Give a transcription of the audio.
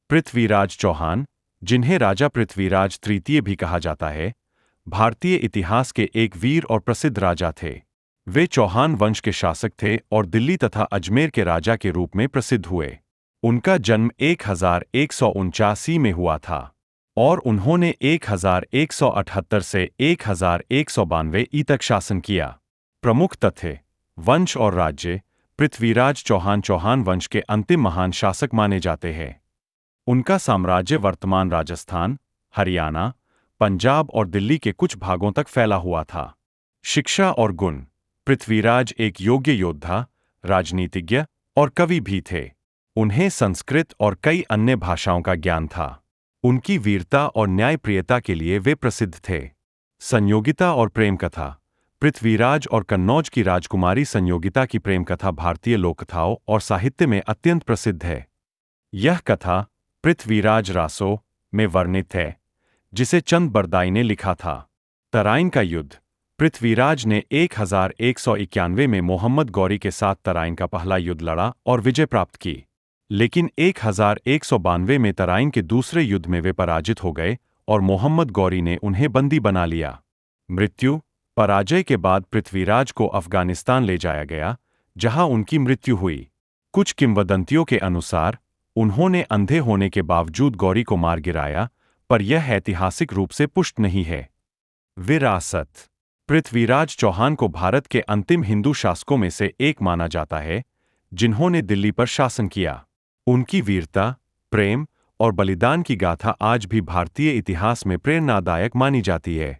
पृथ्वीराज चौहान, जिन्हें राजा पृथ्वीराज तृतीय भी कहा जाता है, भारतीय इतिहास के एक वीर और प्रसिद्ध राजा थे। वे चौहान वंश के शासक थे और दिल्ली तथा अजमेर के राजा के रूप में प्रसिद्ध हुए। उनका जन्म 1179 में हुआ था और उन्होंने 1178 से 1192 तक शासन किया। प्रमुख तथ्य: वंश और राज्य। पृथ्वीराज चौहान चौहान वंश के अंतिम महान शासक माने जाते हैं। उनका साम्राज्य वर्तमान राजस्थान, हरियाणा, पंजाब और दिल्ली के कुछ भागों तक फैला हुआ था। शिक्षा और गुण: पृथ्वीराज एक योग्य योद्धा, राजनीतिज्ञ और कवि भी थे। उन्हें संस्कृत और कई अन्य भाषाओं का ज्ञान था। उनकी वीरता और न्यायप्रियता के लिए वे प्रसिद्ध थे। संयोगिता और प्रेम कथा: पृथ्वीराज और कन्नौज की राजकुमारी संयोगिता की प्रेम कथा भारतीय लोककथाओं और साहित्य में अत्यंत प्रसिद्ध है। यह कथा पृथ्वीराज रासो में वर्णित है, जिसे चंद बरदाई ने लिखा था। तराइन का युद्ध: पृथ्वीराज ने 1191 में मोहम्मद गौरी के साथ तराइन का पहला युद्ध लड़ा और विजय प्राप्त की, लेकिन 1192 में तराइन के दूसरे युद्ध में वे पराजित हो गए और मोहम्मद गौरी ने उन्हें बंदी बना लिया। मृत्यु: पराजय के बाद पृथ्वीराज को अफगानिस्तान ले जाया गया, जहां उनकी मृत्यु हुई। कुछ किंवदंतियों के अनुसार उन्होंने अंधे होने के बावजूद गौरी को मार गिराया, पर यह ऐतिहासिक रूप से पुष्ट नहीं है। विरासत: पृथ्वीराज चौहान को भारत के अंतिम हिंदू शासकों में से एक माना जाता है, जिन्होंने दिल्ली पर शासन किया। उनकी वीरता, प्रेम और बलिदान की गाथा आज भी भारतीय इतिहास में प्रेरणादायक मानी जाती है।